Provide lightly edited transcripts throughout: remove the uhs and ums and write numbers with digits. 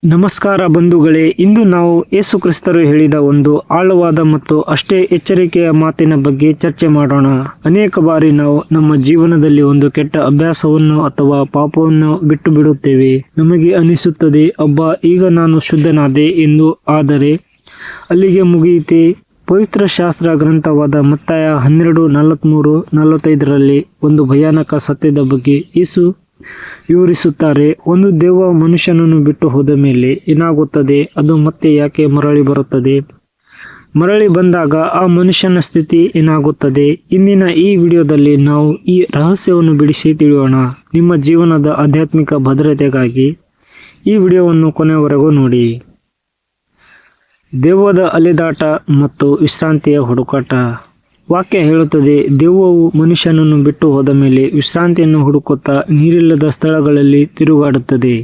ನಮಸ್ಕಾರ ಬಂಧುಗಳೇ, ಇಂದು ನಾವು ಯೇಸು ಕ್ರಿಸ್ತರು ಹೇಳಿದ ಒಂದು ಆಳವಾದ ಮತ್ತು ಅಷ್ಟೇ ಎಚ್ಚರಿಕೆಯ ಮಾತಿನ ಬಗ್ಗೆ ಚರ್ಚೆ ಮಾಡೋಣ. ಅನೇಕ ಬಾರಿ ನಾವು ನಮ್ಮ ಜೀವನದಲ್ಲಿ ಒಂದು ಕೆಟ್ಟ ಅಭ್ಯಾಸವನ್ನು ಅಥವಾ ಪಾಪವನ್ನು ಬಿಟ್ಟು ಬಿಡುತ್ತೇವೆ. ನಮಗೆ ಅನಿಸುತ್ತದೆ, ಅಬ್ಬಾ, ಈಗ ನಾನು ಶುದ್ಧನಾದೆ ಎಂದು. ಆದರೆ ಅಲ್ಲಿಗೆ ಮುಗಿಯಿತೆ? ಪವಿತ್ರ ಶಾಸ್ತ್ರ ಗ್ರಂಥವಾದ ಮತ್ತಾಯ 12:43-45ರಲ್ಲಿ ಒಂದು ಭಯಾನಕ ಸತ್ಯದ ಬಗ್ಗೆ ಯೇಸು ವಿವರಿಸುತ್ತಾರೆ. ಒಂದು ದೆವ್ವ ಮನುಷ್ಯನನ್ನು ಬಿಟ್ಟು ಹೋದ ಮೇಲೆ ಏನಾಗುತ್ತದೆ? ಅದು ಮತ್ತೆ ಯಾಕೆ ಮರಳಿ ಬರುತ್ತದೆ? ಮರಳಿ ಬಂದಾಗ ಆ ಮನುಷ್ಯನ ಸ್ಥಿತಿ ಏನಾಗುತ್ತದೆ? ಇಂದಿನ ಈ ವಿಡಿಯೋದಲ್ಲಿ ನಾವು ಈ ರಹಸ್ಯವನ್ನು ಬಿಡಿಸಿ ತಿಳಿಯೋಣ. ನಿಮ್ಮ ಜೀವನದ ಆಧ್ಯಾತ್ಮಿಕ ಭದ್ರತೆಗಾಗಿ ಈ ವಿಡಿಯೋವನ್ನು ಕೊನೆಯವರೆಗೂ ನೋಡಿ. ದೆವ್ವದ ಅಲೆದಾಟ ಮತ್ತು ವಿಶ್ರಾಂತಿಯ ಹುಡುಕಾಟ. ವಾಕ್ಯ ಹೇಳುತ್ತದೆ, ದೆವ್ವವು ಮನುಷ್ಯನನ್ನು ಬಿಟ್ಟು ಹೋದ ಮೇಲೆ ವಿಶ್ರಾಂತಿಯನ್ನು ಹುಡುಕುತ್ತಾ ನೀರಿಲ್ಲದ ಸ್ಥಳಗಳಲ್ಲಿ ತಿರುಗಾಡುತ್ತದೆ.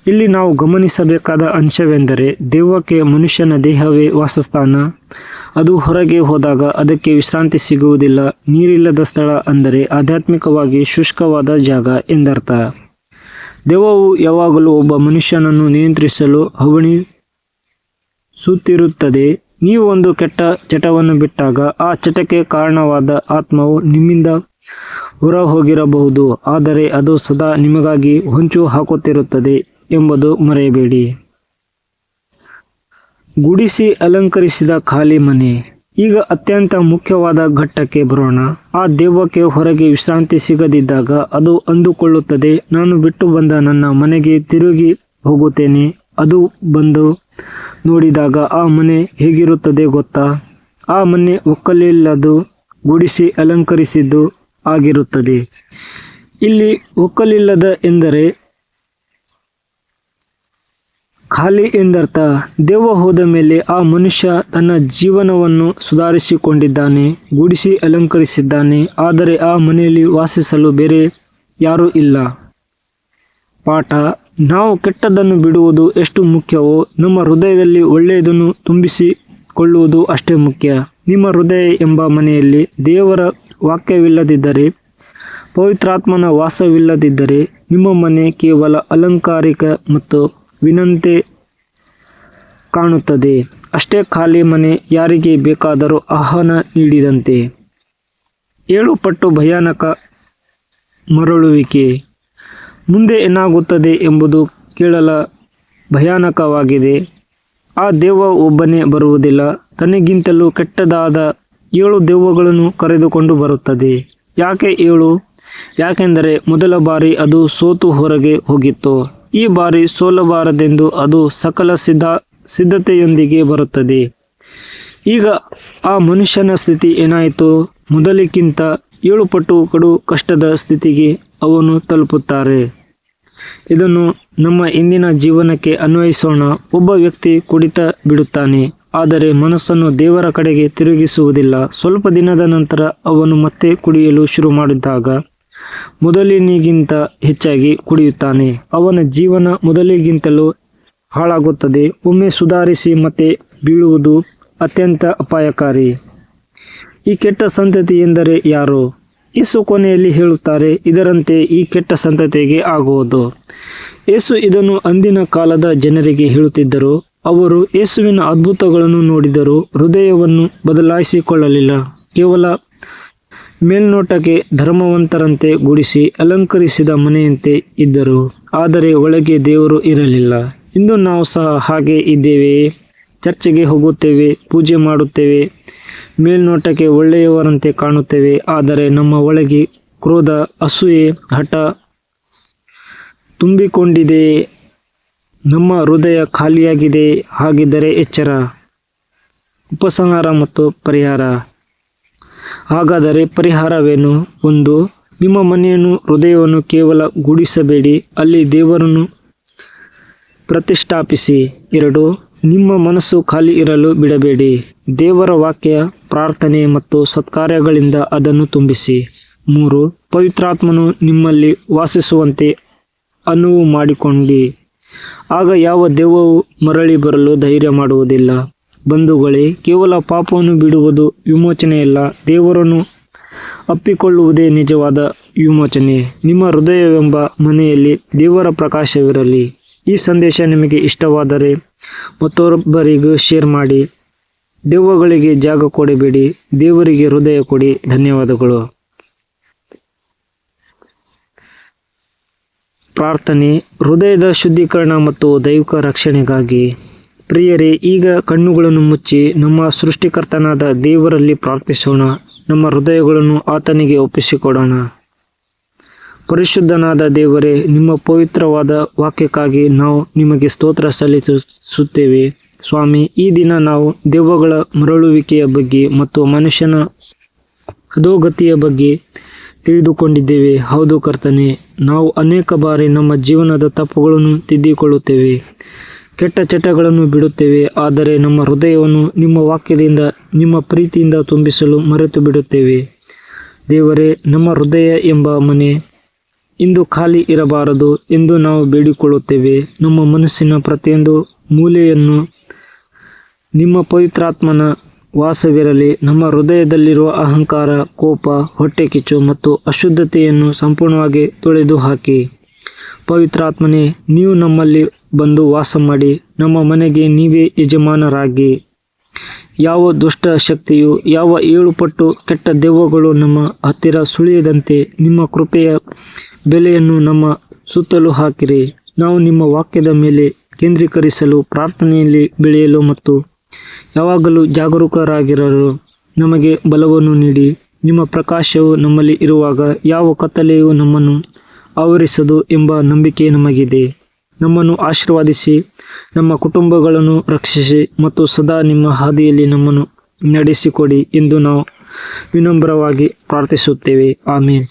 ಇಲ್ಲಿ ನಾವು ಗಮನಿಸಬೇಕಾದ ಅಂಶವೆಂದರೆ, ದೆವ್ವಕ್ಕೆ ಮನುಷ್ಯನ ದೇಹವೇ ವಾಸಸ್ಥಾನ. ಅದು ಹೊರಗೆ ಹೋದಾಗ ಅದಕ್ಕೆ ವಿಶ್ರಾಂತಿ ಸಿಗುವುದಿಲ್ಲ. ನೀರಿಲ್ಲದ ಸ್ಥಳ ಅಂದರೆ ಆಧ್ಯಾತ್ಮಿಕವಾಗಿ ಶುಷ್ಕವಾದ ಜಾಗ ಎಂದರ್ಥ. ದೆವ್ವವು ಯಾವಾಗಲೂ ಒಬ್ಬ ಮನುಷ್ಯನನ್ನು ನಿಯಂತ್ರಿಸಲು ಹವಣಿಸುತ್ತಿರುತ್ತದೆ. ನೀವು ಒಂದು ಕೆಟ್ಟ ಚಟವನ್ನು ಬಿಟ್ಟಾಗ ಆ ಚಟಕ್ಕೆ ಕಾರಣವಾದ ಆತ್ಮವು ನಿಮ್ಮಿಂದ ಹೊರ ಹೋಗಿರಬಹುದು, ಆದರೆ ಅದು ಸದಾ ನಿಮಗಾಗಿ ಹೊಂಚು ಹಾಕುತ್ತಿರುತ್ತದೆ ಎಂಬುದು ಮರೆಯಬೇಡಿ. ಗುಡಿಸಿ ಅಲಂಕರಿಸಿದ ಖಾಲಿ ಮನೆ. ಈಗ ಅತ್ಯಂತ ಮುಖ್ಯವಾದ ಘಟ್ಟಕ್ಕೆ ಬರೋಣ. ಆ ದೆವ್ವಕ್ಕೆ ಹೊರಗೆ ವಿಶ್ರಾಂತಿ ಸಿಗದಿದ್ದಾಗ ಅದು ಅಂದುಕೊಳ್ಳುತ್ತದೆ, ನಾನು ಬಿಟ್ಟು ಬಂದ ನನ್ನ ಮನೆಗೆ ತಿರುಗಿ ಹೋಗುತ್ತೇನೆ. ಅದು ಬಂದು ನೋಡಿದಾಗ ಆ ಮನೆ ಹೇಗಿರುತ್ತದೆ ಗೊತ್ತಾ? ಆ ಮನೆ ಒಕ್ಕಲಿಲ್ಲದು, ಗುಡಿಸಿ ಅಲಂಕರಿಸಿದ್ದು ಆಗಿರುತ್ತದೆ. ಇಲ್ಲಿ ಒಕ್ಕಲಿಲ್ಲದ ಎಂದರೆ ಖಾಲಿ ಎಂದರ್ಥ. ದೆವ್ವ ಹೋದ ಮೇಲೆ ಆ ಮನುಷ್ಯ ತನ್ನ ಜೀವನವನ್ನು ಸುಧಾರಿಸಿಕೊಂಡಿದ್ದಾನೆ, ಗುಡಿಸಿ ಅಲಂಕರಿಸಿದ್ದಾನೆ, ಆದರೆ ಆ ಮನೆಯಲ್ಲಿ ವಾಸಿಸಲು ಬೇರೆ ಯಾರೂ ಇಲ್ಲ. ಪಾಠ: ನಾವು ಕೆಟ್ಟದ್ದನ್ನು ಬಿಡುವುದು ಎಷ್ಟು ಮುಖ್ಯವೋ, ನಮ್ಮ ಹೃದಯದಲ್ಲಿ ಒಳ್ಳೆಯದನ್ನು ತುಂಬಿಸಿಕೊಳ್ಳುವುದು ಅಷ್ಟೇ ಮುಖ್ಯ. ನಿಮ್ಮ ಹೃದಯ ಎಂಬ ಮನೆಯಲ್ಲಿ ದೇವರ ವಾಕ್ಯವಿಲ್ಲದಿದ್ದರೆ, ಪವಿತ್ರಾತ್ಮನ ವಾಸವಿಲ್ಲದಿದ್ದರೆ, ನಿಮ್ಮ ಮನೆ ಕೇವಲ ಅಲಂಕಾರಿಕ ಮತ್ತು ವಿನಂತೆ ಕಾಣುತ್ತದೆ. ಅಷ್ಟೇ ಖಾಲಿ ಮನೆ, ಯಾರಿಗೆ ಬೇಕಾದರೂ ಆಹ್ವಾನ ನೀಡಿದಂತೆ. 7 ಪಟ್ಟು ಭಯಾನಕ ಮರಳುವಿಕೆ. ಮುಂದೆ ಏನಾಗುತ್ತದೆ ಎಂಬುದು ಕೇಳಲು ಭಯಾನಕವಾಗಿದೆ. ಆ ದೆವ್ವ ಒಬ್ಬನೇ ಬರುವುದಿಲ್ಲ, ತನಗಿಂತಲೂ ಕೆಟ್ಟದಾದ 7 ದೆವ್ವಗಳನ್ನು ಕರೆದುಕೊಂಡು ಬರುತ್ತದೆ. ಯಾಕೆ 7? ಯಾಕೆಂದರೆ ಮೊದಲ ಬಾರಿ ಅದು ಸೋತು ಹೊರಗೆ ಹೋಗಿತ್ತು. ಈ ಬಾರಿ ಸೋಲಬಾರದೆಂದು ಅದು ಸಕಲ ಸಿದ್ಧತೆಯೊಂದಿಗೆ ಬರುತ್ತದೆ. ಈಗ ಆ ಮನುಷ್ಯನ ಸ್ಥಿತಿ ಏನಾಯಿತು? ಮೊದಲಿಗಿಂತ 7 ಪಟ್ಟು ಕಡು ಕಷ್ಟದ ಸ್ಥಿತಿಗೆ ಅವನು ತಲುಪುತ್ತಾರೆ. ಇದನ್ನು ನಮ್ಮ ಇಂದಿನ ಜೀವನಕ್ಕೆ ಅನ್ವಯಿಸೋಣ. ಒಬ್ಬ ವ್ಯಕ್ತಿ ಕುಡಿತ ಬಿಡುತ್ತಾನೆ, ಆದರೆ ಮನಸ್ಸನ್ನು ದೇವರ ಕಡೆಗೆ ತಿರುಗಿಸುವುದಿಲ್ಲ. ಸ್ವಲ್ಪ ದಿನದ ನಂತರ ಅವನು ಮತ್ತೆ ಕುಡಿಯಲು ಶುರು ಮಾಡಿದಾಗ ಮೊದಲಿನಿಗಿಂತ ಹೆಚ್ಚಾಗಿ ಕುಡಿಯುತ್ತಾನೆ. ಅವನ ಜೀವನ ಮೊದಲಿಗಿಂತಲೂ ಹಾಳಾಗುತ್ತದೆ. ಒಮ್ಮೆ ಸುಧಾರಿಸಿ ಮತ್ತೆ ಬೀಳುವುದು ಅತ್ಯಂತ ಅಪಾಯಕಾರಿ. ಈ ಕೆಟ್ಟ ಸಂತತಿ ಎಂದರೆ ಯಾರು? ಯೇಸು ಕೊನೆಯಲ್ಲಿ ಹೇಳುತ್ತಾರೆ, ಇದರಂತೆ ಈ ಕೆಟ್ಟ ಸಂತತಿಗೆ ಆಗುವುದು. ಯೇಸು ಇದನ್ನು ಅಂದಿನ ಕಾಲದ ಜನರಿಗೆ ಹೇಳುತ್ತಿದ್ದರು. ಅವರು ಯೇಸುವಿನ ಅದ್ಭುತಗಳನ್ನು ನೋಡಿದರೂ ಹೃದಯವನ್ನು ಬದಲಾಯಿಸಿಕೊಳ್ಳಲಿಲ್ಲ. ಕೇವಲ ಮೇಲ್ನೋಟಕ್ಕೆ ಧರ್ಮವಂತರಂತೆ ಗುಡಿಸಿ ಅಲಂಕರಿಸಿದ ಮನೆಯಂತೆ ಇದ್ದರು, ಆದರೆ ಒಳಗೆ ದೇವರು ಇರಲಿಲ್ಲ. ಇಂದು ನಾವು ಸಹ ಹಾಗೆ ಇದ್ದೇವೆಯೇ? ಚರ್ಚೆಗೆ ಹೋಗುತ್ತೇವೆ, ಪೂಜೆ ಮಾಡುತ್ತೇವೆ, ಮೇಲ್ನೋಟಕ್ಕೆ ಒಳ್ಳೆಯವರಂತೆ ಕಾಣುತ್ತೇವೆ, ಆದರೆ ನಮ್ಮ ಒಳಗೆ ಕ್ರೋಧ, ಅಸೂಯೆ, ಹಠ ತುಂಬಿಕೊಂಡಿದೆ. ನಮ್ಮ ಹೃದಯ ಖಾಲಿಯಾಗಿದೆ. ಹಾಗಿದ್ದರೆ ಎಚ್ಚರ. ಉಪಸಂಹಾರ ಮತ್ತು ಪರಿಹಾರ. ಹಾಗಾದರೆ ಪರಿಹಾರವೇನು? 1. ನಿಮ್ಮ ಮನೆಯನ್ನು, ಹೃದಯವನ್ನು ಕೇವಲ ಗುಡಿಸಬೇಡಿ, ಅಲ್ಲಿ ದೇವರನ್ನು ಪ್ರತಿಷ್ಠಾಪಿಸಿ. 2. ನಿಮ್ಮ ಮನಸ್ಸು ಖಾಲಿ ಇರಲು ಬಿಡಬೇಡಿ. ದೇವರ ವಾಕ್ಯ, ಪ್ರಾರ್ಥನೆ ಮತ್ತು ಸತ್ಕಾರ್ಯಗಳಿಂದ ಅದನ್ನು ತುಂಬಿಸಿ. 3. ಪವಿತ್ರಾತ್ಮನು ನಿಮ್ಮಲ್ಲಿ ವಾಸಿಸುವಂತೆ ಅನುವು ಮಾಡಿಕೊಂಡಿ. ಆಗ ಯಾವ ದೆವ್ವವು ಮರಳಿ ಬರಲು ಧೈರ್ಯ ಮಾಡುವುದಿಲ್ಲ. ಬಂಧುಗಳೇ, ಕೇವಲ ಪಾಪವನ್ನು ಬಿಡುವುದು ವಿಮೋಚನೆಯಲ್ಲ, ದೇವರನ್ನು ಅಪ್ಪಿಕೊಳ್ಳುವುದೇ ನಿಜವಾದ ವಿಮೋಚನೆ. ನಿಮ್ಮ ಹೃದಯವೆಂಬ ಮನೆಯಲ್ಲಿ ದೇವರ ಪ್ರಕಾಶವಿರಲಿ. ಈ ಸಂದೇಶ ನಿಮಗೆ ಇಷ್ಟವಾದರೆ ಮತ್ತೊಬ್ಬರಿಗೂ ಶೇರ್ ಮಾಡಿ. ದೆವ್ವಗಳಿಗೆ ಜಾಗ ಕೊಡಬೇಡಿ, ದೇವರಿಗೆ ಹೃದಯ ಕೊಡಿ. ಧನ್ಯವಾದಗಳು. ಪ್ರಾರ್ಥನೆ. ಹೃದಯದ ಶುದ್ಧೀಕರಣ ಮತ್ತು ದೈವಿಕ ರಕ್ಷಣೆಗಾಗಿ. ಪ್ರಿಯರೇ, ಈಗ ಕಣ್ಣುಗಳನ್ನು ಮುಚ್ಚಿ ನಮ್ಮ ಸೃಷ್ಟಿಕರ್ತನಾದ ದೇವರಲ್ಲಿ ಪ್ರಾರ್ಥಿಸೋಣ. ನಮ್ಮ ಹೃದಯಗಳನ್ನು ಆತನಿಗೆ ಒಪ್ಪಿಸಿಕೊಡೋಣ. ಪರಿಶುದ್ಧನಾದ ದೇವರೇ, ನಿಮ್ಮ ಪವಿತ್ರವಾದ ವಾಕ್ಯಕ್ಕಾಗಿ ನಾವು ನಿಮಗೆ ಸ್ತೋತ್ರ ಸಲ್ಲಿಸುತ್ತೇವೆ. ಸ್ವಾಮಿ, ಈ ದಿನ ನಾವು ದೆವ್ವಗಳ ಮರಳುವಿಕೆಯ ಬಗ್ಗೆ ಮತ್ತು ಮನುಷ್ಯನ ಅಧೋಗತಿಯ ಬಗ್ಗೆ ತಿಳಿದುಕೊಂಡಿದ್ದೇವೆ. ಹೌದು ಕರ್ತನೇ, ನಾವು ಅನೇಕ ಬಾರಿ ನಮ್ಮ ಜೀವನದ ತಪ್ಪುಗಳನ್ನು ತಿದ್ದಿಕೊಳ್ಳುತ್ತೇವೆ, ಕೆಟ್ಟ ಚಟಗಳನ್ನು ಬಿಡುತ್ತೇವೆ. ಆದರೆ ನಮ್ಮ ಹೃದಯವನ್ನು ನಿಮ್ಮ ವಾಕ್ಯದಿಂದ, ನಿಮ್ಮ ಪ್ರೀತಿಯಿಂದ ತುಂಬಿಸಲು ಮರೆತು ಬಿಡುತ್ತೇವೆ. ದೇವರೇ, ನಮ್ಮ ಹೃದಯ ಎಂಬ ಮನೆ ಇಂದು ಖಾಲಿ ಇರಬಾರದು ಎಂದು ನಾವು ಬೇಡಿಕೊಳ್ಳುತ್ತೇವೆ. ನಮ್ಮ ಮನಸ್ಸಿನ ಪ್ರತಿಯೊಂದು ಮೂಲೆಯನ್ನು ನಿಮ್ಮ ಪವಿತ್ರಾತ್ಮನ ವಾಸವಿರಲಿ. ನಮ್ಮ ಹೃದಯದಲ್ಲಿರುವ ಅಹಂಕಾರ, ಕೋಪ, ಹೊಟ್ಟೆಕಿಚ್ಚು ಮತ್ತು ಅಶುದ್ಧತೆಯನ್ನು ಸಂಪೂರ್ಣವಾಗಿ ತೊಳೆದು ಹಾಕಿ. ಪವಿತ್ರಾತ್ಮನೇ, ನೀವು ನಮ್ಮಲ್ಲಿ ಬಂದು ವಾಸ ಮಾಡಿ ನಮ್ಮ ಮನೆಗೆ ನೀವೇ ಯಜಮಾನರಾಗಿ. ಯಾವ ದುಷ್ಟ ಶಕ್ತಿಯು, ಯಾವ 7 ಪಟ್ಟು ಕೆಟ್ಟ ದೆವ್ವಗಳು ನಮ್ಮ ಹತ್ತಿರ ಸುಳಿಯದಂತೆ ನಿಮ್ಮ ಕೃಪೆಯ ಬೆಲೆಯನ್ನು ನಮ್ಮ ಸುತ್ತಲೂ ಹಾಕಿರಿ. ನಾವು ನಿಮ್ಮ ವಾಕ್ಯದ ಮೇಲೆ ಕೇಂದ್ರೀಕರಿಸಲು, ಪ್ರಾರ್ಥನೆಯಲ್ಲಿ ಬೆಳೆಯಲು ಮತ್ತು ಯಾವಾಗಲೂ ಜಾಗರೂಕರಾಗಿರಲು ನಮಗೆ ಬಲವನ್ನು ನೀಡಿ. ನಿಮ್ಮ ಪ್ರಕಾಶವು ನಮ್ಮಲ್ಲಿ ಇರುವಾಗ ಯಾವ ಕತ್ತಲೆಯೂ ನಮ್ಮನ್ನು ಆವರಿಸದು ಎಂಬ ನಂಬಿಕೆ ನಮಗಿದೆ. ನಮ್ಮನ್ನು ಆಶೀರ್ವದಿಸಿ, ನಮ್ಮ ಕುಟುಂಬಗಳನ್ನು ರಕ್ಷಿಸಿ ಮತ್ತು ಸದಾ ನಿಮ್ಮ ಹಾದಿಯಲ್ಲಿ ನಮ್ಮನ್ನು ನಡೆಸಿಕೊಡಿ ಎಂದು ನಾವು ವಿನಮ್ರವಾಗಿ ಪ್ರಾರ್ಥಿಸುತ್ತೇವೆ. ಆಮೇನ್.